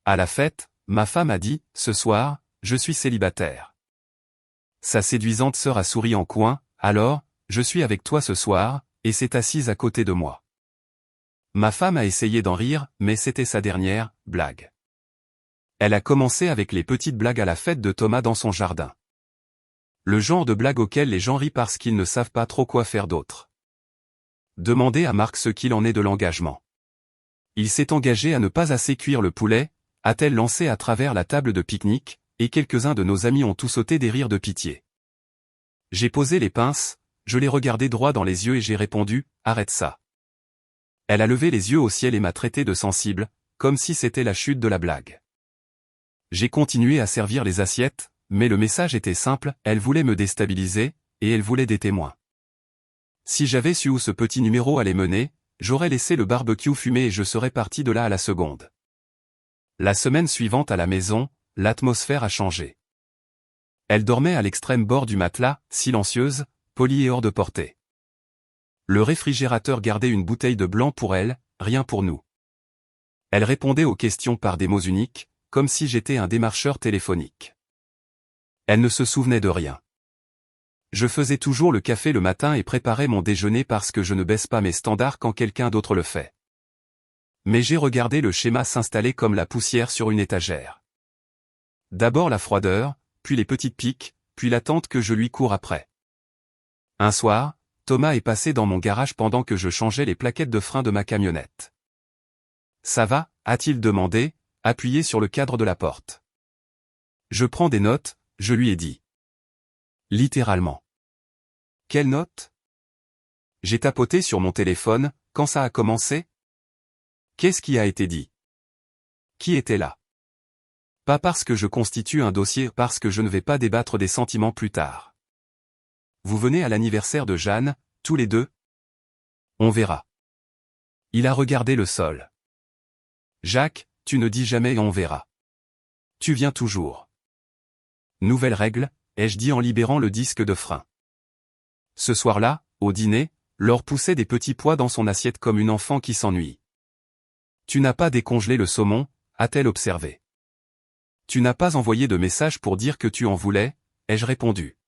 À la fête, ma femme a dit, ce soir, je suis célibataire. Sa séduisante sœur a souri en coin, alors, je suis avec toi ce soir, et s'est assise à côté de moi. Ma femme a essayé d'en rire, mais c'était sa dernière blague. Elle a commencé avec les petites blagues à la fête de Thomas dans son jardin. Le genre de blague auquel les gens rient parce qu'ils ne savent pas trop quoi faire d'autre. Demandez à Marc ce qu'il en est de l'engagement. Il s'est engagé à ne pas assez cuire le poulet, a-t-elle lancé à travers la table de pique-nique, et quelques-uns de nos amis ont tous sauté des rires de pitié. J'ai posé les pinces, je l'ai regardé droit dans les yeux et j'ai répondu, arrête ça. Elle a levé les yeux au ciel et m'a traité de sensible, comme si c'était la chute de la blague. J'ai continué à servir les assiettes, mais le message était simple, elle voulait me déstabiliser, et elle voulait des témoins. Si j'avais su où ce petit numéro allait mener, j'aurais laissé le barbecue fumer et je serais parti de là à la seconde. La semaine suivante à la maison, l'atmosphère a changé. Elle dormait à l'extrême bord du matelas, silencieuse, polie et hors de portée. Le réfrigérateur gardait une bouteille de blanc pour elle, rien pour nous. Elle répondait aux questions par des mots uniques, comme si j'étais un démarcheur téléphonique. Elle ne se souvenait de rien. Je faisais toujours le café le matin et préparais mon déjeuner parce que je ne baisse pas mes standards quand quelqu'un d'autre le fait. Mais j'ai regardé le schéma s'installer comme la poussière sur une étagère. D'abord la froideur, puis les petites piques, puis l'attente que je lui cours après. Un soir, Thomas est passé dans mon garage pendant que je changeais les plaquettes de frein de ma camionnette. « Ça va ?» a-t-il demandé, appuyé sur le cadre de la porte. « Je prends des notes », je lui ai dit. Littéralement. « Quelle note ?» J'ai tapoté sur mon téléphone, quand ça a commencé ? Qu'est-ce qui a été dit ? Qui était là ? Pas parce que je constitue un dossier, parce que je ne vais pas débattre des sentiments plus tard. Vous venez à l'anniversaire de Jeanne, tous les deux ? On verra. Il a regardé le sol. Jacques, tu ne dis jamais et on verra. Tu viens toujours. Nouvelle règle, ai-je dit en libérant le disque de frein. Ce soir-là, au dîner, Laure poussait des petits pois dans son assiette comme une enfant qui s'ennuie. Tu n'as pas décongelé le saumon, a-t-elle observé. Tu n'as pas envoyé de message pour dire que tu en voulais, ai-je répondu.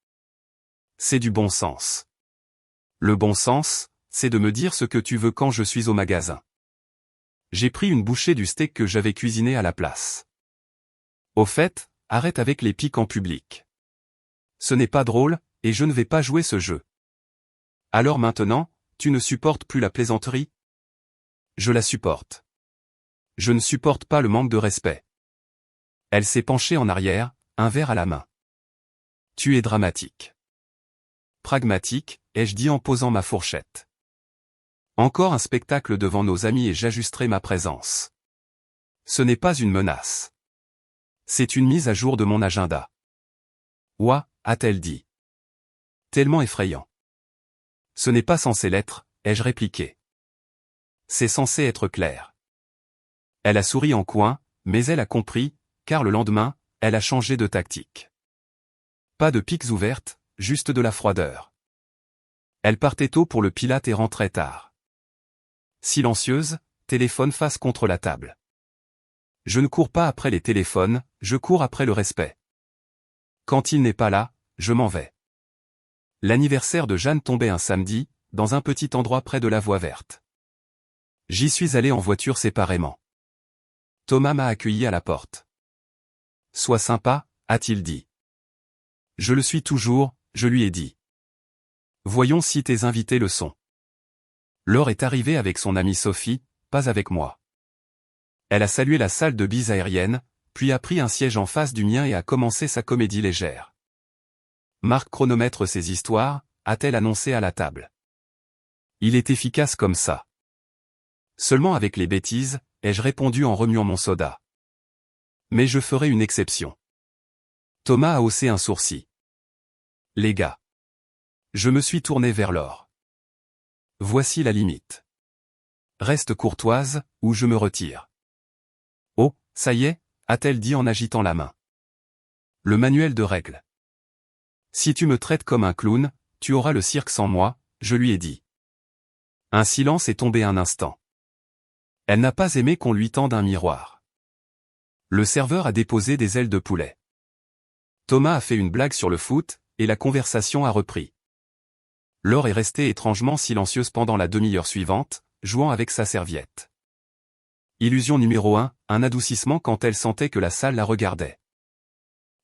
C'est du bon sens. Le bon sens, c'est de me dire ce que tu veux quand je suis au magasin. J'ai pris une bouchée du steak que j'avais cuisiné à la place. Au fait, arrête avec les piques en public. Ce n'est pas drôle, et je ne vais pas jouer ce jeu. Alors maintenant, tu ne supportes plus la plaisanterie ? Je la supporte. Je ne supporte pas le manque de respect. Elle s'est penchée en arrière, un verre à la main. Tu es dramatique. Pragmatique, ai-je dit en posant ma fourchette. Encore un spectacle devant nos amis et j'ajusterai ma présence. Ce n'est pas une menace. C'est une mise à jour de mon agenda. Ouah, a-t-elle dit. Tellement effrayant. Ce n'est pas censé l'être, ai-je répliqué. C'est censé être clair. Elle a souri en coin, mais elle a compris, car le lendemain, elle a changé de tactique. Pas de piques ouvertes, juste de la froideur. Elle partait tôt pour le Pilate et rentrait tard. Silencieuse, téléphone face contre la table. Je ne cours pas après les téléphones, je cours après le respect. Quand il n'est pas là, je m'en vais. L'anniversaire de Jeanne tombait un samedi, dans un petit endroit près de la voie verte. J'y suis allé en voiture séparément. Thomas m'a accueilli à la porte. Sois sympa, a-t-il dit. Je le suis toujours, je lui ai dit. Voyons si tes invités le sont. Laure est arrivée avec son amie Sophie, pas avec moi. Elle a salué la salle de bise aérienne, puis a pris un siège en face du mien et a commencé sa comédie légère. Marc chronomètre ses histoires, a-t-elle annoncé à la table. Il est efficace comme ça. Seulement avec les bêtises, ai-je répondu en remuant mon soda. Mais je ferai une exception. Thomas a haussé un sourcil. Les gars. Je me suis tourné vers Laure. Voici la limite. Reste courtoise, ou je me retire. Oh, ça y est, a-t-elle dit en agitant la main. Le manuel de règles. Si tu me traites comme un clown, tu auras le cirque sans moi, je lui ai dit. Un silence est tombé un instant. Elle n'a pas aimé qu'on lui tende un miroir. Le serveur a déposé des ailes de poulet. Thomas a fait une blague sur le foot, et la conversation a repris. Laure est restée étrangement silencieuse pendant la demi-heure suivante, jouant avec sa serviette. Illusion numéro 1, un adoucissement quand elle sentait que la salle la regardait.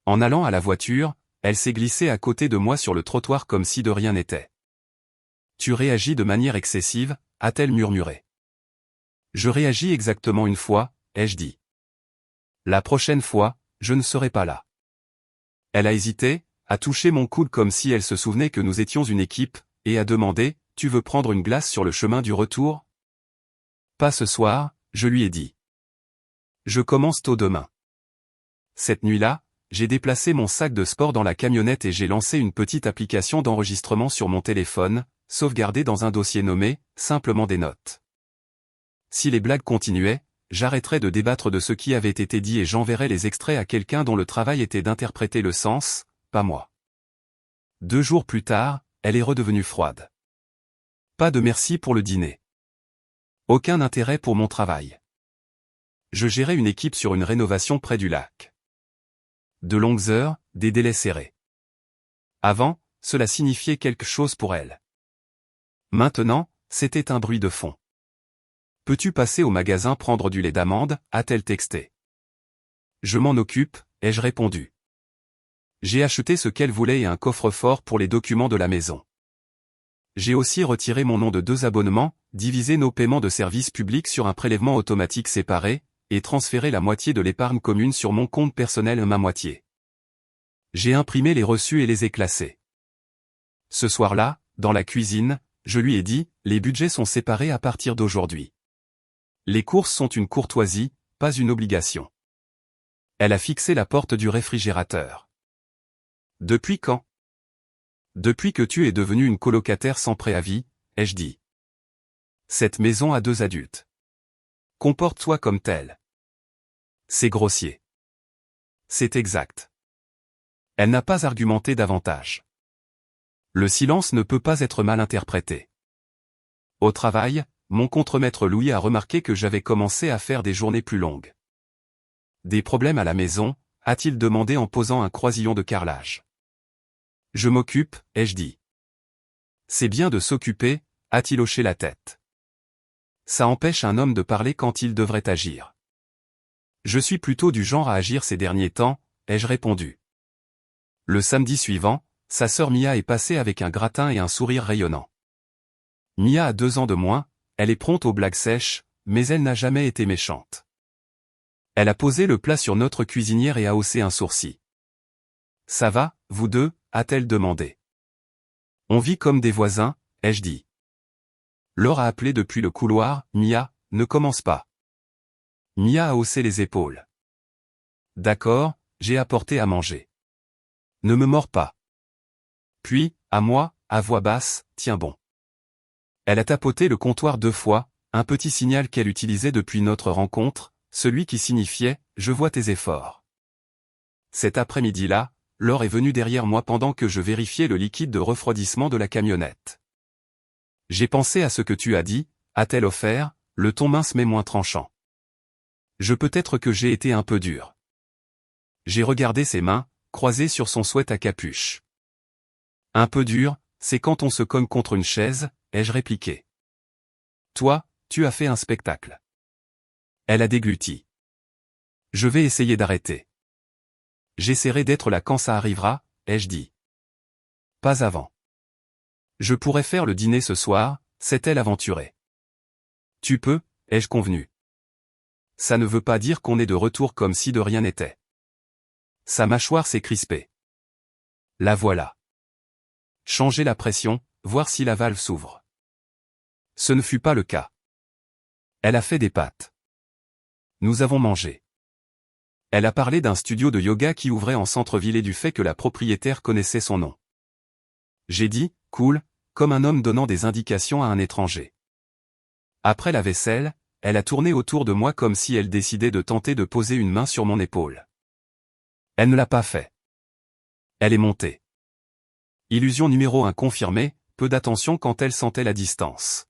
En allant à la voiture, elle s'est glissée à côté de moi sur le trottoir comme si de rien n'était. Tu réagis de manière excessive, a-t-elle murmuré. Je réagis exactement une fois, ai-je dit. La prochaine fois, je ne serai pas là. Elle a hésité, a touché mon coude comme si elle se souvenait que nous étions une équipe, et a demandé, tu veux prendre une glace sur le chemin du retour? Pas ce soir, je lui ai dit. Je commence tôt demain. Cette nuit-là, j'ai déplacé mon sac de sport dans la camionnette et j'ai lancé une petite application d'enregistrement sur mon téléphone, sauvegardée dans un dossier nommé « Simplement des notes ». Si les blagues continuaient, j'arrêterais de débattre de ce qui avait été dit et j'enverrais les extraits à quelqu'un dont le travail était d'interpréter le sens, pas moi. 2 jours plus tard, elle est redevenue froide. Pas de merci pour le dîner. Aucun intérêt pour mon travail. Je gérais une équipe sur une rénovation près du lac. De longues heures, des délais serrés. Avant, cela signifiait quelque chose pour elle. Maintenant, c'était un bruit de fond. Peux-tu passer au magasin prendre du lait d'amande, a-t-elle texté. Je m'en occupe, ai-je répondu. J'ai acheté ce qu'elle voulait et un coffre-fort pour les documents de la maison. J'ai aussi retiré mon nom de 2 abonnements, divisé nos paiements de services publics sur un prélèvement automatique séparé, et transféré la moitié de l'épargne commune sur mon compte personnel ma moitié. J'ai imprimé les reçus et les ai classés. Ce soir-là, dans la cuisine, je lui ai dit, les budgets sont séparés à partir d'aujourd'hui. Les courses sont une courtoisie, pas une obligation. Elle a fixé la porte du réfrigérateur. Depuis quand? Depuis que tu es devenue une colocataire sans préavis, ai-je dit. Cette maison a 2 adultes. Comporte-toi comme tel. C'est grossier. C'est exact. Elle n'a pas argumenté davantage. Le silence ne peut pas être mal interprété. Au travail, mon contremaître Louis a remarqué que j'avais commencé à faire des journées plus longues. Des problèmes à la maison, a-t-il demandé en posant un croisillon de carrelage. Je m'occupe, ai-je dit. C'est bien de s'occuper, a-t-il hoché la tête. Ça empêche un homme de parler quand il devrait agir. Je suis plutôt du genre à agir ces derniers temps, ai-je répondu. Le samedi suivant, sa sœur Mia est passée avec un gratin et un sourire rayonnant. Mia a 2 ans de moins, elle est prompte aux blagues sèches, mais elle n'a jamais été méchante. Elle a posé le plat sur notre cuisinière et a haussé un sourcil. Ça va, vous deux, a-t-elle demandé. On vit comme des voisins, ai-je dit. Laure a appelé depuis le couloir, Mia, ne commence pas. Mia a haussé les épaules. D'accord, j'ai apporté à manger. Ne me mords pas. Puis, à moi, à voix basse, tiens bon. Elle a tapoté le comptoir 2 fois, un petit signal qu'elle utilisait depuis notre rencontre, celui qui signifiait « Je vois tes efforts ». Cet après-midi-là, Laure est venue derrière moi pendant que je vérifiais le liquide de refroidissement de la camionnette. J'ai pensé à ce que tu as dit, a-t-elle offert, le ton mince mais moins tranchant. Peut-être que j'ai été un peu dur. J'ai regardé ses mains, croisées sur son sweat à capuche. Un peu dur, c'est quand on se cogne contre une chaise, ai-je répliqué. Toi, tu as fait un spectacle. Elle a dégluti. Je vais essayer d'arrêter. J'essaierai d'être là quand ça arrivera, ai-je dit. Pas avant. Je pourrais faire le dîner ce soir, s'est-elle aventurée. Tu peux, ai-je convenu. Ça ne veut pas dire qu'on est de retour comme si de rien n'était. Sa mâchoire s'est crispée. La voilà. Changer la pression, voir si la valve s'ouvre. Ce ne fut pas le cas. Elle a fait des pâtes. Nous avons mangé. Elle a parlé d'un studio de yoga qui ouvrait en centre-ville et du fait que la propriétaire connaissait son nom. J'ai dit, cool, comme un homme donnant des indications à un étranger. Après la vaisselle, elle a tourné autour de moi comme si elle décidait de tenter de poser une main sur mon épaule. Elle ne l'a pas fait. Elle est montée. Illusion numéro 1 confirmée, peu d'attention quand elle sentait la distance.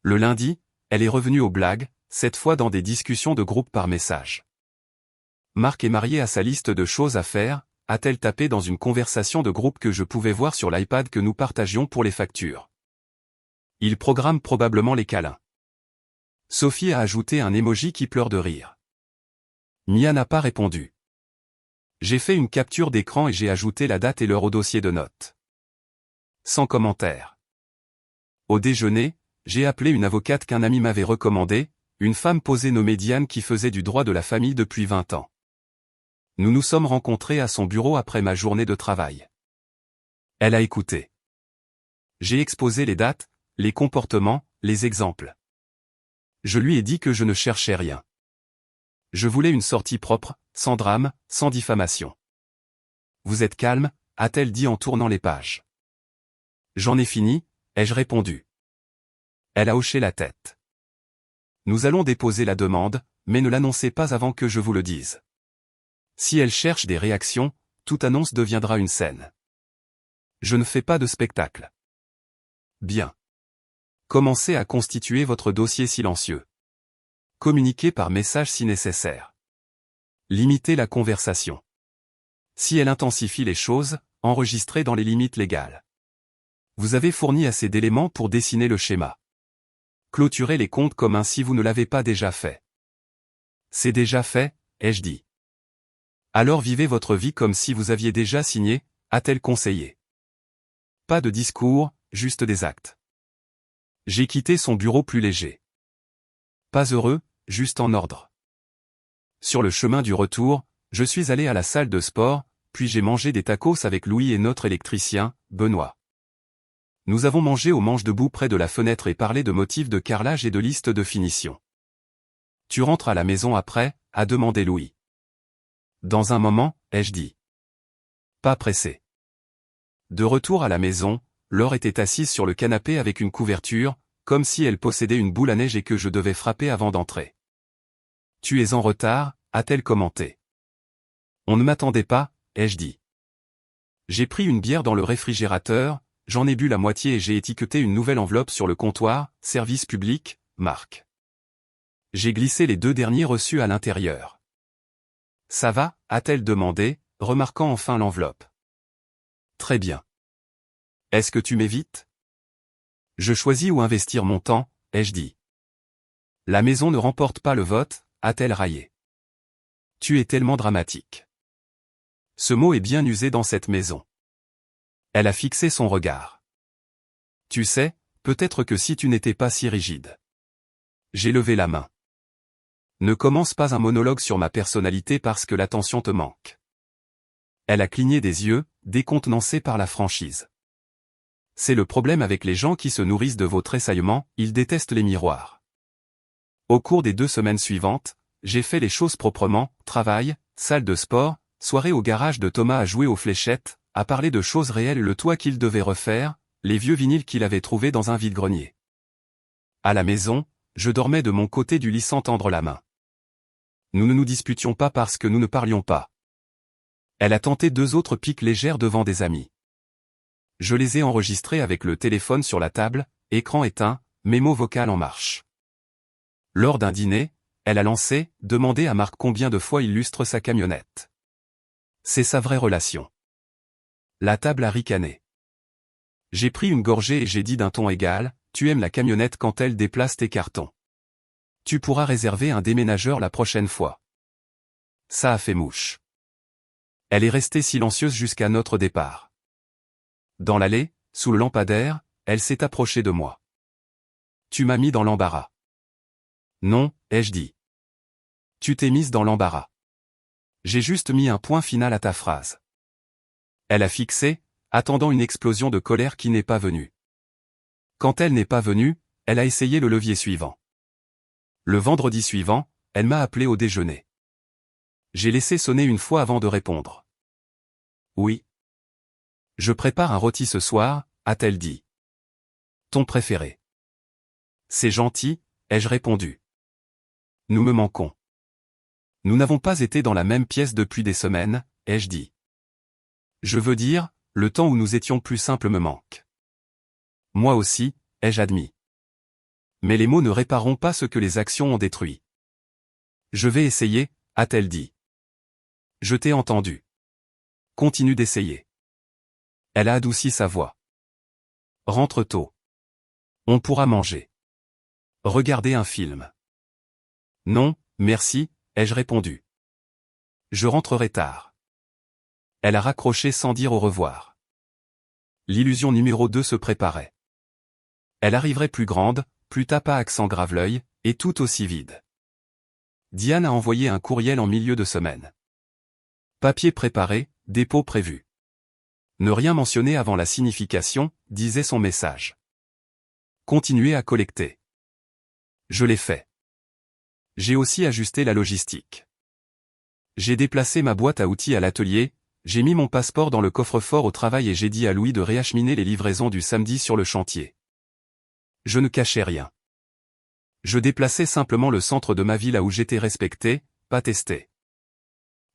Le lundi, elle est revenue aux blagues, cette fois dans des discussions de groupe par message. Marc est marié à sa liste de choses à faire, a-t-elle tapé dans une conversation de groupe que je pouvais voir sur l'iPad que nous partagions pour les factures. Il programme probablement les câlins. Sophie a ajouté un emoji qui pleure de rire. Mia n'a pas répondu. J'ai fait une capture d'écran et j'ai ajouté la date et l'heure au dossier de notes. Sans commentaire. Au déjeuner, j'ai appelé une avocate qu'un ami m'avait recommandée, une femme posée nommée Diane qui faisait du droit de la famille depuis 20 ans. Nous nous sommes rencontrés à son bureau après ma journée de travail. Elle a écouté. J'ai exposé les dates, les comportements, les exemples. Je lui ai dit que je ne cherchais rien. Je voulais une sortie propre, sans drame, sans diffamation. Vous êtes calme, a-t-elle dit en tournant les pages. J'en ai fini, ai-je répondu. Elle a hoché la tête. Nous allons déposer la demande, mais ne l'annoncez pas avant que je vous le dise. Si elle cherche des réactions, toute annonce deviendra une scène. Je ne fais pas de spectacle. Bien. Commencez à constituer votre dossier silencieux. Communiquez par message si nécessaire. Limitez la conversation. Si elle intensifie les choses, enregistrez dans les limites légales. Vous avez fourni assez d'éléments pour dessiner le schéma. Clôturez les comptes comme si vous ne l'avez pas déjà fait. C'est déjà fait, ai-je dit. Alors vivez votre vie comme si vous aviez déjà signé, a-t-elle conseillé. Pas de discours, juste des actes. J'ai quitté son bureau plus léger. Pas heureux, juste en ordre. Sur le chemin du retour, je suis allé à la salle de sport, puis j'ai mangé des tacos avec Louis et notre électricien, Benoît. Nous avons mangé au manche debout près de la fenêtre et parlé de motifs de carrelage et de listes de finition. Tu rentres à la maison après, a demandé Louis. Dans un moment, ai-je dit. Pas pressé. De retour à la maison, Laure était assise sur le canapé avec une couverture, comme si elle possédait une boule à neige et que je devais frapper avant d'entrer. Tu es en retard, a-t-elle commenté. On ne m'attendait pas, ai-je dit. J'ai pris une bière dans le réfrigérateur, j'en ai bu la moitié et j'ai étiqueté une nouvelle enveloppe sur le comptoir, service public, Marc. J'ai glissé les 2 derniers reçus à l'intérieur. Ça va, a-t-elle demandé, remarquant enfin l'enveloppe. Très bien. Est-ce que tu m'évites? Je choisis où investir mon temps, ai-je dit. La maison ne remporte pas le vote, a-t-elle raillé. Tu es tellement dramatique. Ce mot est bien usé dans cette maison. Elle a fixé son regard. Tu sais, peut-être que si tu n'étais pas si rigide. J'ai levé la main. Ne commence pas un monologue sur ma personnalité parce que l'attention te manque. Elle a cligné des yeux, décontenancée par la franchise. C'est le problème avec les gens qui se nourrissent de vos tressaillements, ils détestent les miroirs. Au cours des 2 semaines suivantes, j'ai fait les choses proprement, travail, salle de sport, soirée au garage de Thomas à jouer aux fléchettes, à parler de choses réelles, le toit qu'il devait refaire, les vieux vinyles qu'il avait trouvés dans un vide-grenier. À la maison, je dormais de mon côté du lit sans tendre la main. Nous ne nous disputions pas parce que nous ne parlions pas. Elle a tenté 2 autres piques légères devant des amis. Je les ai enregistrés avec le téléphone sur la table, écran éteint, mémo vocal en marche. Lors d'un dîner, elle a demandé à Marc combien de fois il lustre sa camionnette. C'est sa vraie relation. La table a ricané. J'ai pris une gorgée et j'ai dit d'un ton égal, tu aimes la camionnette quand elle déplace tes cartons. Tu pourras réserver un déménageur la prochaine fois. Ça a fait mouche. Elle est restée silencieuse jusqu'à notre départ. Dans l'allée, sous le lampadaire, elle s'est approchée de moi. Tu m'as mis dans l'embarras. Non, ai-je dit. Tu t'es mise dans l'embarras. J'ai juste mis un point final à ta phrase. Elle a fixé, attendant une explosion de colère qui n'est pas venue. Quand elle n'est pas venue, elle a essayé le levier suivant. Le vendredi suivant, elle m'a appelé au déjeuner. J'ai laissé sonner une fois avant de répondre. Oui. Je prépare un rôti ce soir, a-t-elle dit. Ton préféré. C'est gentil, ai-je répondu. Nous me manquons. Nous n'avons pas été dans la même pièce depuis des semaines, ai-je dit. Je veux dire, le temps où nous étions plus simples me manque. Moi aussi, ai-je admis. Mais les mots ne répareront pas ce que les actions ont détruit. Je vais essayer, a-t-elle dit. Je t'ai entendu. Continue d'essayer. Elle a adouci sa voix. Rentre tôt. On pourra manger. Regarder un film. Non, merci, ai-je répondu. Je rentrerai tard. Elle a raccroché sans dire au revoir. L'illusion numéro 2 se préparait. Elle arriverait plus grande, plus tapa accent grave l'œil, et tout aussi vide. Diane a envoyé un courriel en milieu de semaine. Papier préparé, dépôt prévu. Ne rien mentionner avant la signification, disait son message. Continuez à collecter. Je l'ai fait. J'ai aussi ajusté la logistique. J'ai déplacé ma boîte à outils à l'atelier, j'ai mis mon passeport dans le coffre-fort au travail et j'ai dit à Louis de réacheminer les livraisons du samedi sur le chantier. Je ne cachais rien. Je déplaçais simplement le centre de ma vie là où j'étais respecté, pas testé.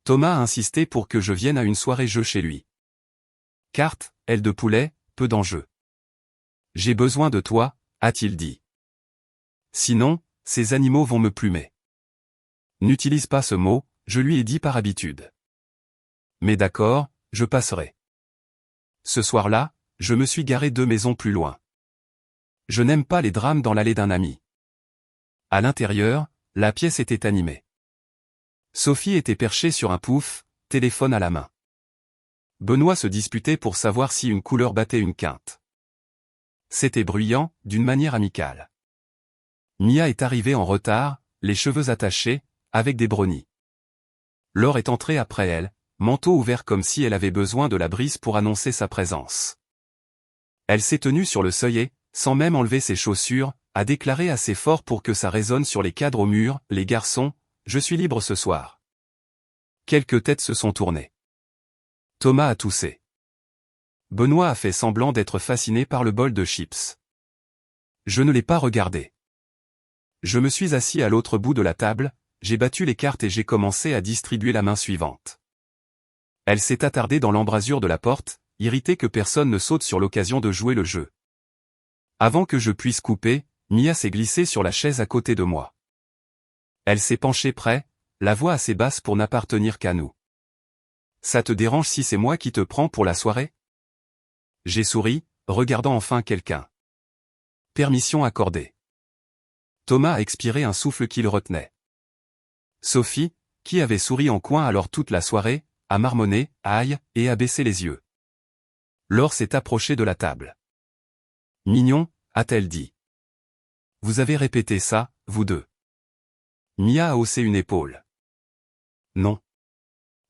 Thomas a insisté pour que je vienne à une soirée jeu chez lui. Cartes, ailes de poulet, peu d'enjeux. J'ai besoin de toi, a-t-il dit. Sinon, ces animaux vont me plumer. N'utilise pas ce mot, je lui ai dit par habitude. Mais d'accord, je passerai. Ce soir-là, je me suis garé 2 maisons plus loin. Je n'aime pas les drames dans l'allée d'un ami. À l'intérieur, la pièce était animée. Sophie était perchée sur un pouf, téléphone à la main. Benoît se disputait pour savoir si une couleur battait une quinte. C'était bruyant, d'une manière amicale. Mia est arrivée en retard, les cheveux attachés, avec des brownies. Laure est entrée après elle, manteau ouvert comme si elle avait besoin de la brise pour annoncer sa présence. Elle s'est tenue sur le seuil et, sans même enlever ses chaussures, a déclaré assez fort pour que ça résonne sur les cadres au mur, « Les garçons, je suis libre ce soir. » Quelques têtes se sont tournées. Thomas a toussé. Benoît a fait semblant d'être fasciné par le bol de chips. Je ne l'ai pas regardé. Je me suis assis à l'autre bout de la table, j'ai battu les cartes et j'ai commencé à distribuer la main suivante. Elle s'est attardée dans l'embrasure de la porte, irritée que personne ne saute sur l'occasion de jouer le jeu. Avant que je puisse couper, Mia s'est glissée sur la chaise à côté de moi. Elle s'est penchée près, la voix assez basse pour n'appartenir qu'à nous. Ça te dérange si c'est moi qui te prends pour la soirée? J'ai souri, regardant enfin quelqu'un. Permission accordée. Thomas a expiré un souffle qu'il retenait. Sophie, qui avait souri en coin alors toute la soirée, a marmonné, aïe, et a baissé les yeux. Laure s'est approchée de la table. Mignon, a-t-elle dit. Vous avez répété ça, vous deux. Mia a haussé une épaule. Non.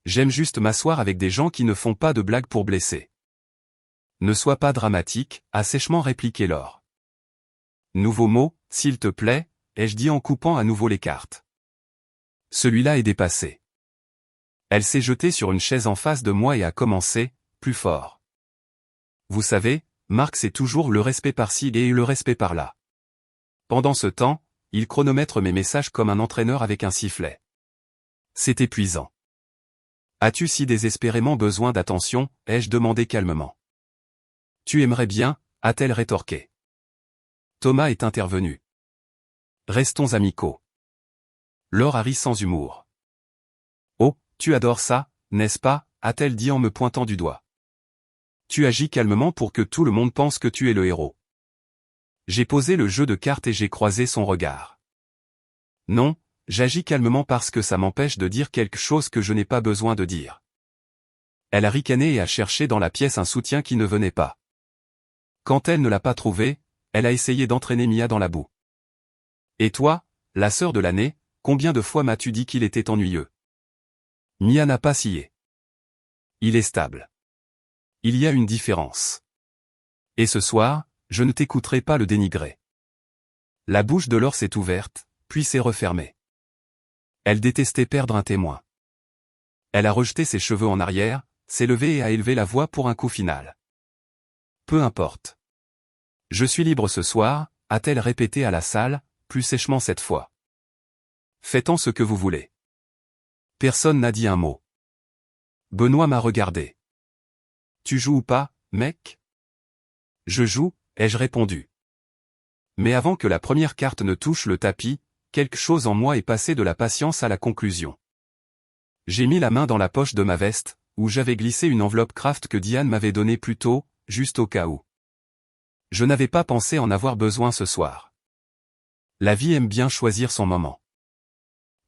J'aime juste m'asseoir avec des gens qui ne font pas de blagues pour blesser. Ne sois pas dramatique, a sèchement répliqué Laure. Nouveau mot, s'il te plaît, ai-je dit en coupant à nouveau les cartes. Celui-là est dépassé. Elle s'est jetée sur une chaise en face de moi et a commencé, plus fort. Vous savez, Marc c'est toujours le respect par-ci et le respect par-là. Pendant ce temps, il chronomètre mes messages comme un entraîneur avec un sifflet. C'est épuisant. As-tu si désespérément besoin d'attention, ai-je demandé calmement. Tu aimerais bien, a-t-elle rétorqué. Thomas est intervenu. Restons amicaux. Laure a ri sans humour. Oh, tu adores ça, n'est-ce pas, a-t-elle dit en me pointant du doigt. Tu agis calmement pour que tout le monde pense que tu es le héros. J'ai posé le jeu de cartes et j'ai croisé son regard. Non, j'agis calmement parce que ça m'empêche de dire quelque chose que je n'ai pas besoin de dire. Elle a ricané et a cherché dans la pièce un soutien qui ne venait pas. Quand elle ne l'a pas trouvé, elle a essayé d'entraîner Mia dans la boue. Et toi, la sœur de l'année, combien de fois m'as-tu dit qu'il était ennuyeux? Mia n'a pas scié. Il est stable. Il y a une différence. Et ce soir, je ne t'écouterai pas le dénigrer. La bouche de Laure s'est ouverte, puis s'est refermée. Elle détestait perdre un témoin. Elle a rejeté ses cheveux en arrière, s'est levée et a élevé la voix pour un coup final. Peu importe. Je suis libre ce soir, a-t-elle répété à la salle, plus sèchement cette fois. Faites-en ce que vous voulez. Personne n'a dit un mot. Benoît m'a regardé. Tu joues ou pas, mec? Je joue, ai-je répondu. Mais avant que la première carte ne touche le tapis, quelque chose en moi est passé de la patience à la conclusion. J'ai mis la main dans la poche de ma veste, où j'avais glissé une enveloppe Kraft que Diane m'avait donnée plus tôt, juste au cas où. Je n'avais pas pensé en avoir besoin ce soir. La vie aime bien choisir son moment.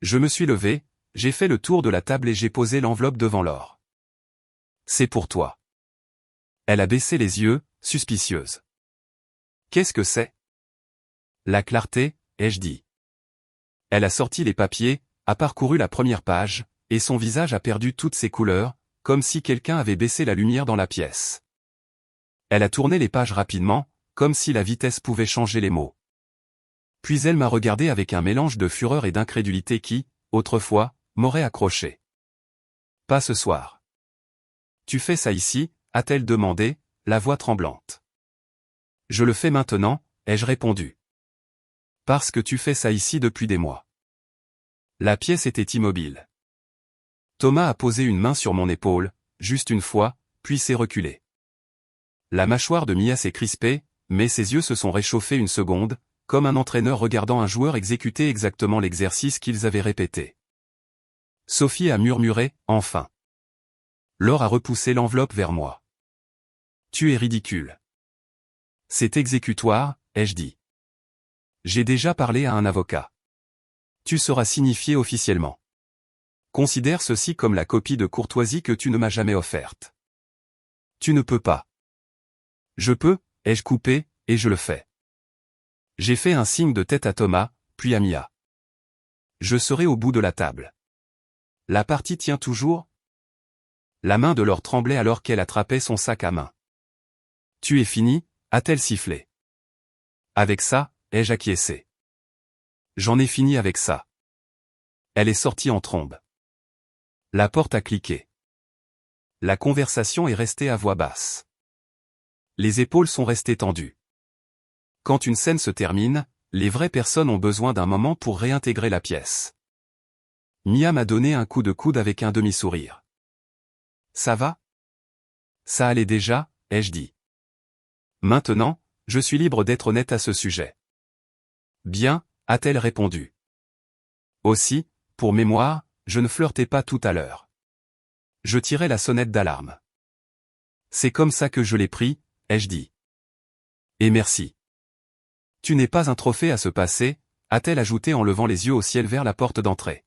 Je me suis levé, j'ai fait le tour de la table et j'ai posé l'enveloppe devant Laure. C'est pour toi. Elle a baissé les yeux, suspicieuse. Qu'est-ce que c'est? La clarté, ai-je dit. Elle a sorti les papiers, a parcouru la première page, et son visage a perdu toutes ses couleurs, comme si quelqu'un avait baissé la lumière dans la pièce. Elle a tourné les pages rapidement, comme si la vitesse pouvait changer les mots. Puis elle m'a regardé avec un mélange de fureur et d'incrédulité qui, autrefois, m'aurait accroché. Pas ce soir. Tu fais ça ici, a-t-elle demandé, la voix tremblante. Je le fais maintenant, ai-je répondu. Parce que tu fais ça ici depuis des mois. La pièce était immobile. Thomas a posé une main sur mon épaule, juste une fois, puis s'est reculé. La mâchoire de Mia s'est crispée, mais ses yeux se sont réchauffés une seconde, comme un entraîneur regardant un joueur exécuter exactement l'exercice qu'ils avaient répété. Sophie a murmuré, enfin. Laure a repoussé l'enveloppe vers moi. Tu es ridicule. C'est exécutoire, ai-je dit. J'ai déjà parlé à un avocat. Tu seras signifié officiellement. Considère ceci comme la copie de courtoisie que tu ne m'as jamais offerte. Tu ne peux pas. Je peux, ai-je coupé, et je le fais. J'ai fait un signe de tête à Thomas, puis à Mia. Je serai au bout de la table. La partie tient toujours? La main de Laure tremblait alors qu'elle attrapait son sac à main. Tu es fini, a-t-elle sifflé. Avec ça, ai-je acquiescé. J'en ai fini avec ça. Elle est sortie en trombe. La porte a cliqué. La conversation est restée à voix basse. Les épaules sont restées tendues. Quand une scène se termine, les vraies personnes ont besoin d'un moment pour réintégrer la pièce. Mia m'a donné un coup de coude avec un demi-sourire. Ça va? Ça allait déjà, ai-je dit. Maintenant, je suis libre d'être honnête à ce sujet. Bien, a-t-elle répondu. Aussi, pour mémoire, je ne flirtais pas tout à l'heure. Je tirais la sonnette d'alarme. C'est comme ça que je l'ai pris, ai-je dit. Et merci. Tu n'es pas un trophée à se passer, a-t-elle ajouté en levant les yeux au ciel vers la porte d'entrée.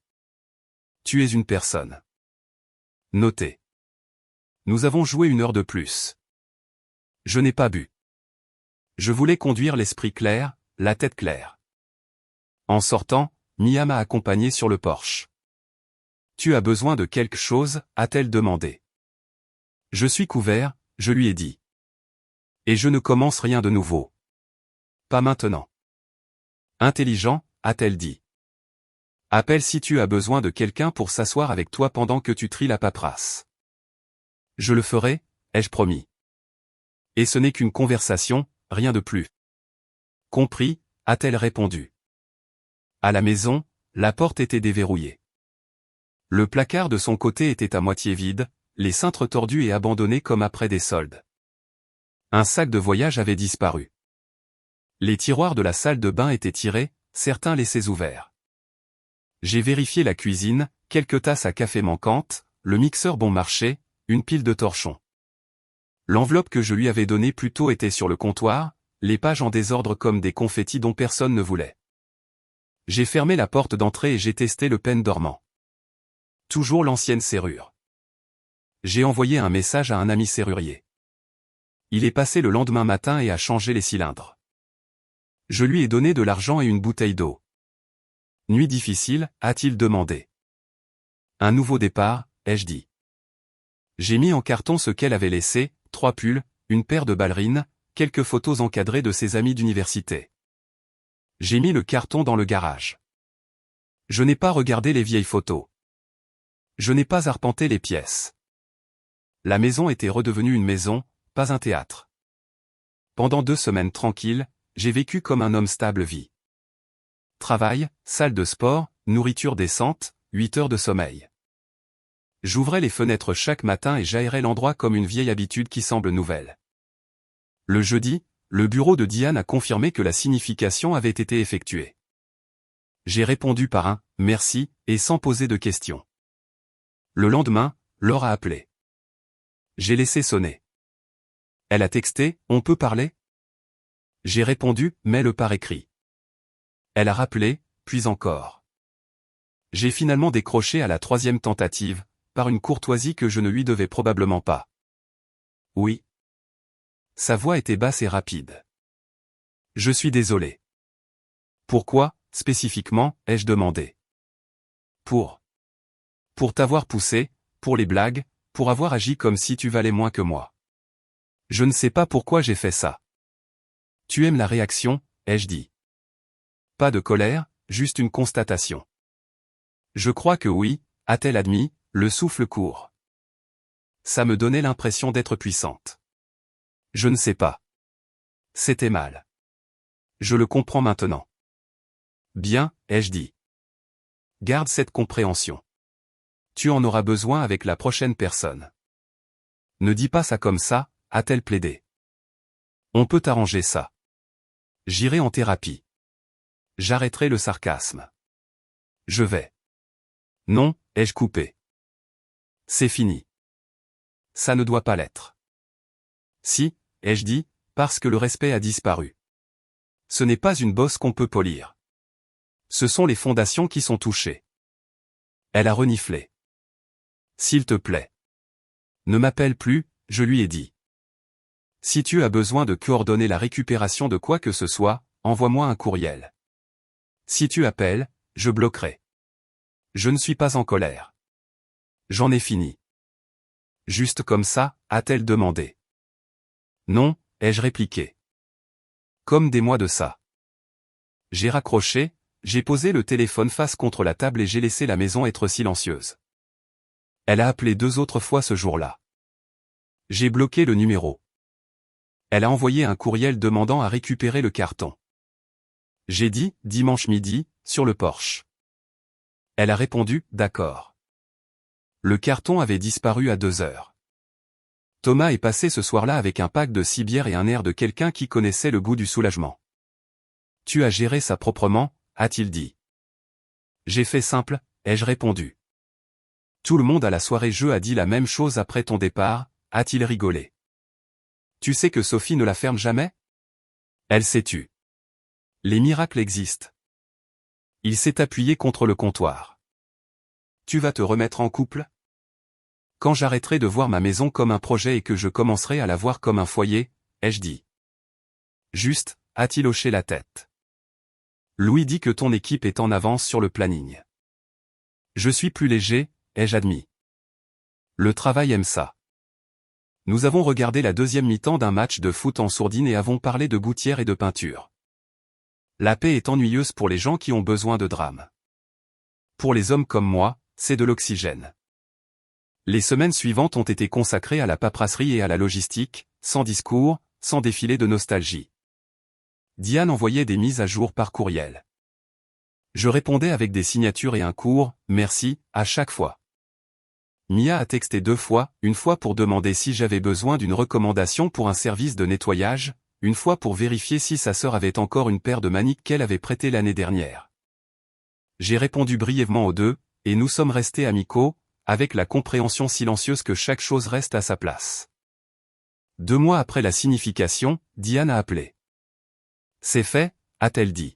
Tu es une personne. Notez. Nous avons joué 1 heure de plus. Je n'ai pas bu. Je voulais conduire l'esprit clair, la tête claire. En sortant, Mia m'a accompagné sur le porche. Tu as besoin de quelque chose, a-t-elle demandé. Je suis couvert, je lui ai dit. Et je ne commence rien de nouveau. Pas maintenant. Intelligent, a-t-elle dit. Appelle si tu as besoin de quelqu'un pour s'asseoir avec toi pendant que tu tries la paperasse. Je le ferai, ai-je promis. Et ce n'est qu'une conversation, rien de plus. Compris, a-t-elle répondu. À la maison, la porte était déverrouillée. Le placard de son côté était à moitié vide, les cintres tordus et abandonnés comme après des soldes. Un sac de voyage avait disparu. Les tiroirs de la salle de bain étaient tirés, certains laissés ouverts. J'ai vérifié la cuisine, quelques tasses à café manquantes, le mixeur bon marché, une pile de torchons. L'enveloppe que je lui avais donnée plus tôt était sur le comptoir, les pages en désordre comme des confettis dont personne ne voulait. J'ai fermé la porte d'entrée et j'ai testé le pêne dormant. Toujours l'ancienne serrure. J'ai envoyé un message à un ami serrurier. Il est passé le lendemain matin et a changé les cylindres. Je lui ai donné de l'argent et une bouteille d'eau. Nuit difficile, a-t-il demandé. Un nouveau départ, ai-je dit. J'ai mis en carton ce qu'elle avait laissé, 3 pulls, une paire de ballerines, quelques photos encadrées de ses amis d'université. J'ai mis le carton dans le garage. Je n'ai pas regardé les vieilles photos. Je n'ai pas arpenté les pièces. La maison était redevenue une maison, pas un théâtre. Pendant 2 semaines tranquilles, j'ai vécu comme un homme stable vie. Travail, salle de sport, nourriture décente, 8 heures de sommeil. J'ouvrais les fenêtres chaque matin et j'aérais l'endroit comme une vieille habitude qui semble nouvelle. Le jeudi, le bureau de Diane a confirmé que la signification avait été effectuée. J'ai répondu par un « merci » et sans poser de questions. Le lendemain, Laure a appelé. J'ai laissé sonner. Elle a texté, on peut parler? J'ai répondu, mets-le par écrit. Elle a rappelé, puis encore. J'ai finalement décroché à la 3e tentative, par une courtoisie que je ne lui devais probablement pas. Oui. Sa voix était basse et rapide. Je suis désolé. Pourquoi, spécifiquement, ai-je demandé? Pour t'avoir poussé, pour les blagues, pour avoir agi comme si tu valais moins que moi. Je ne sais pas pourquoi j'ai fait ça. Tu aimes la réaction, ai-je dit. Pas de colère, juste une constatation. Je crois que oui, a-t-elle admis, le souffle court. Ça me donnait l'impression d'être puissante. Je ne sais pas. C'était mal. Je le comprends maintenant. Bien, ai-je dit. Garde cette compréhension. Tu en auras besoin avec la prochaine personne. Ne dis pas ça comme ça, a-t-elle plaidé. On peut arranger ça. J'irai en thérapie. J'arrêterai le sarcasme. Je vais. Non, ai-je coupé. C'est fini. Ça ne doit pas l'être. Si, ai-je dit, parce que le respect a disparu. Ce n'est pas une bosse qu'on peut polir. Ce sont les fondations qui sont touchées. Elle a reniflé. S'il te plaît. Ne m'appelle plus, je lui ai dit. Si tu as besoin de coordonner la récupération de quoi que ce soit, envoie-moi un courriel. Si tu appelles, je bloquerai. Je ne suis pas en colère. J'en ai fini. Juste comme ça, a-t-elle demandé. Non, ai-je répliqué. Comme des mois de ça. J'ai raccroché, j'ai posé le téléphone face contre la table et j'ai laissé la maison être silencieuse. Elle a appelé 2 autres fois ce jour-là. J'ai bloqué le numéro. Elle a envoyé un courriel demandant à récupérer le carton. J'ai dit, dimanche midi, sur le porche. Elle a répondu, d'accord. Le carton avait disparu à 2 heures. Thomas est passé ce soir-là avec un pack de 6 bières et un air de quelqu'un qui connaissait le goût du soulagement. Tu as géré ça proprement, a-t-il dit. J'ai fait simple, ai-je répondu. Tout le monde à la soirée jeu a dit la même chose après ton départ, a-t-il rigolé. Tu sais que Sophie ne la ferme jamais? Elle s'est tue. Les miracles existent. Il s'est appuyé contre le comptoir. Tu vas te remettre en couple? Quand j'arrêterai de voir ma maison comme un projet et que je commencerai à la voir comme un foyer, ai-je dit. Juste, a-t-il hoché la tête. Louis dit que ton équipe est en avance sur le planning. Je suis plus léger, ai-je admis. Le travail aime ça. Nous avons regardé la 2e mi-temps d'un match de foot en sourdine et avons parlé de gouttières et de peinture. La paix est ennuyeuse pour les gens qui ont besoin de drame. Pour les hommes comme moi, c'est de l'oxygène. Les semaines suivantes ont été consacrées à la paperasserie et à la logistique, sans discours, sans défilé de nostalgie. Diane envoyait des mises à jour par courriel. Je répondais avec des signatures et un court « merci » à chaque fois. Mia a texté 2 fois, une fois pour demander si j'avais besoin d'une recommandation pour un service de nettoyage, une fois pour vérifier si sa sœur avait encore une paire de maniques qu'elle avait prêtées l'année dernière. J'ai répondu brièvement aux 2, et nous sommes restés amicaux, avec la compréhension silencieuse que chaque chose reste à sa place. 2 mois après la signification, Diane a appelé. C'est fait, a-t-elle dit.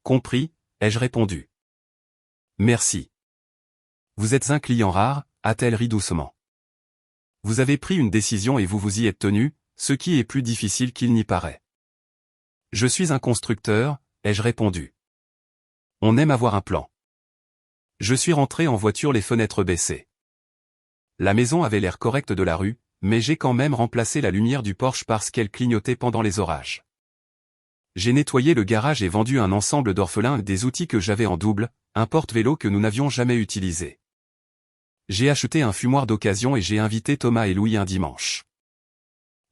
Compris, ai-je répondu. Merci. Vous êtes un client rare, a-t-elle ri doucement. Vous avez pris une décision et vous vous y êtes tenu, ce qui est plus difficile qu'il n'y paraît. Je suis un constructeur, ai-je répondu. On aime avoir un plan. Je suis rentré en voiture les fenêtres baissées. La maison avait l'air correct de la rue, mais j'ai quand même remplacé la lumière du Porsche parce qu'elle clignotait pendant les orages. J'ai nettoyé le garage et vendu un ensemble d'orphelins et des outils que j'avais en double, un porte-vélo que nous n'avions jamais utilisé. J'ai acheté un fumoir d'occasion et j'ai invité Thomas et Louis un dimanche.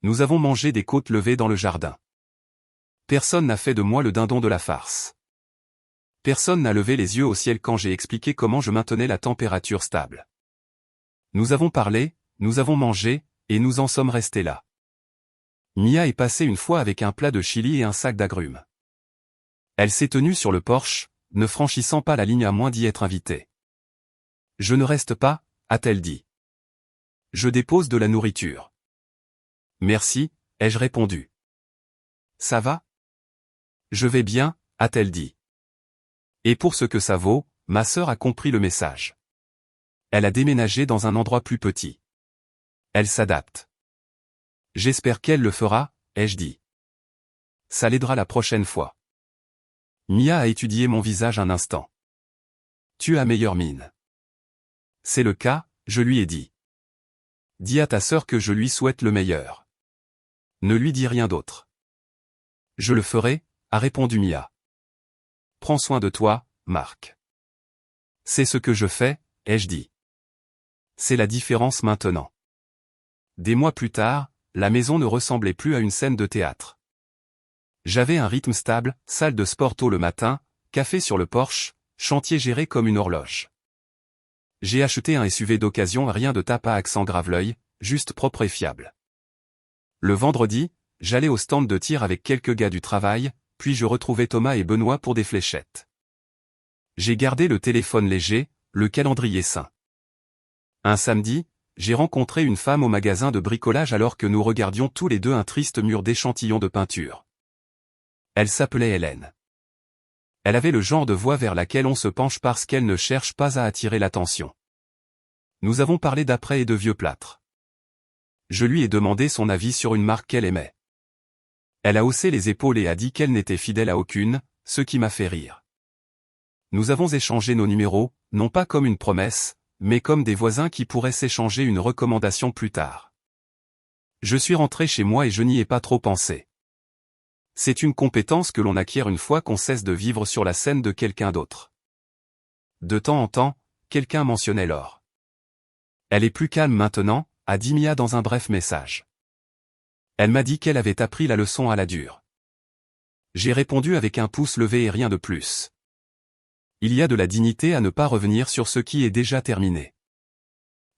Nous avons mangé des côtes levées dans le jardin. Personne n'a fait de moi le dindon de la farce. Personne n'a levé les yeux au ciel quand j'ai expliqué comment je maintenais la température stable. Nous avons parlé, nous avons mangé, et nous en sommes restés là. Mia est passée une fois avec un plat de chili et un sac d'agrumes. Elle s'est tenue sur le porche, ne franchissant pas la ligne à moins d'y être invitée. Je ne reste pas, a-t-elle dit. Je dépose de la nourriture. Merci, ai-je répondu. Ça va? Je vais bien, a-t-elle dit. Et pour ce que ça vaut, ma sœur a compris le message. Elle a déménagé dans un endroit plus petit. Elle s'adapte. J'espère qu'elle le fera, ai-je dit. Ça l'aidera la prochaine fois. Mia a étudié mon visage un instant. Tu as meilleure mine. C'est le cas, je lui ai dit. Dis à ta sœur que je lui souhaite le meilleur. Ne lui dis rien d'autre. Je le ferai, a répondu Mia. Prends soin de toi, Marc. C'est ce que je fais, ai-je dit. C'est la différence maintenant. Des mois plus tard, la maison ne ressemblait plus à une scène de théâtre. J'avais un rythme stable, salle de sport tôt le matin, café sur le porche, chantier géré comme une horloge. J'ai acheté un SUV d'occasion, rien de tape à accent grave-l'œil, juste propre et fiable. Le vendredi, j'allais au stand de tir avec quelques gars du travail, puis je retrouvais Thomas et Benoît pour des fléchettes. J'ai gardé le téléphone léger, le calendrier sain. Un samedi, j'ai rencontré une femme au magasin de bricolage alors que nous regardions tous les deux un triste mur d'échantillons de peinture. Elle s'appelait Hélène. Elle avait le genre de voix vers laquelle on se penche parce qu'elle ne cherche pas à attirer l'attention. Nous avons parlé d'après et de vieux plâtres. Je lui ai demandé son avis sur une marque qu'elle aimait. Elle a haussé les épaules et a dit qu'elle n'était fidèle à aucune, ce qui m'a fait rire. Nous avons échangé nos numéros, non pas comme une promesse, mais comme des voisins qui pourraient s'échanger une recommandation plus tard. Je suis rentré chez moi et je n'y ai pas trop pensé. C'est une compétence que l'on acquiert une fois qu'on cesse de vivre sur la scène de quelqu'un d'autre. De temps en temps, quelqu'un mentionnait Laure. Elle est plus calme maintenant, a dit Mia dans un bref message. Elle m'a dit qu'elle avait appris la leçon à la dure. J'ai répondu avec un pouce levé et rien de plus. Il y a de la dignité à ne pas revenir sur ce qui est déjà terminé.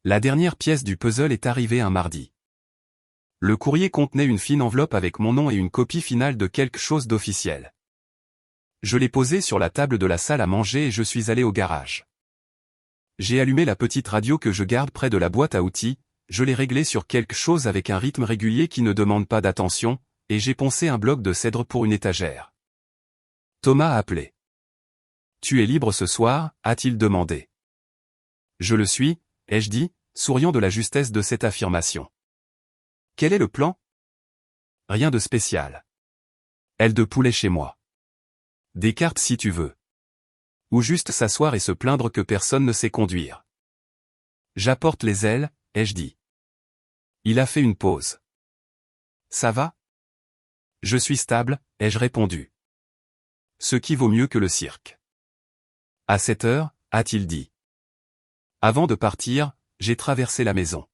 La dernière pièce du puzzle est arrivée un mardi. Le courrier contenait une fine enveloppe avec mon nom et une copie finale de quelque chose d'officiel. Je l'ai posé sur la table de la salle à manger et je suis allé au garage. J'ai allumé la petite radio que je garde près de la boîte à outils, je l'ai réglée sur quelque chose avec un rythme régulier qui ne demande pas d'attention, et j'ai poncé un bloc de cèdre pour une étagère. Thomas a appelé. Tu es libre ce soir, a-t-il demandé. Je le suis, ai-je dit, souriant de la justesse de cette affirmation. Quel est le plan? Rien de spécial. Aile de poulet chez moi. Des cartes si tu veux. Ou juste s'asseoir et se plaindre que personne ne sait conduire. J'apporte les ailes, ai-je dit. Il a fait une pause. Ça va? Je suis stable, ai-je répondu. Ce qui vaut mieux que le cirque. À 7 heures, a-t-il dit. Avant de partir, j'ai traversé la maison.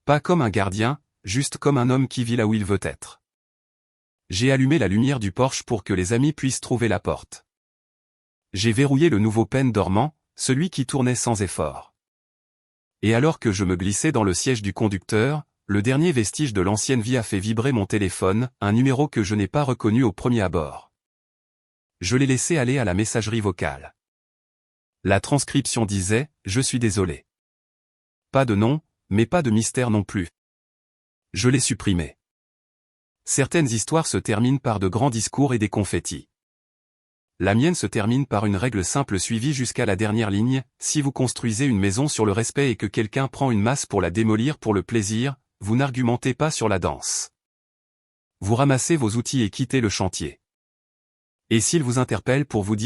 Pas comme un gardien, juste comme un homme qui vit là où il veut être. J'ai allumé la lumière du porche pour que les amis puissent trouver la porte. J'ai verrouillé le nouveau pen dormant, celui qui tournait sans effort. Et alors que je me glissais dans le siège du conducteur, le dernier vestige de l'ancienne vie a fait vibrer mon téléphone, un numéro que je n'ai pas reconnu au premier abord. Je l'ai laissé aller à la messagerie vocale. La transcription disait « Je suis désolé ». Pas de nom, mais pas de mystère non plus. Je l'ai supprimé. Certaines histoires se terminent par de grands discours et des confettis. La mienne se termine par une règle simple suivie jusqu'à la dernière ligne, si vous construisez une maison sur le respect et que quelqu'un prend une masse pour la démolir pour le plaisir, vous n'argumentez pas sur la danse. Vous ramassez vos outils et quittez le chantier. Et s'il vous interpelle pour vous dire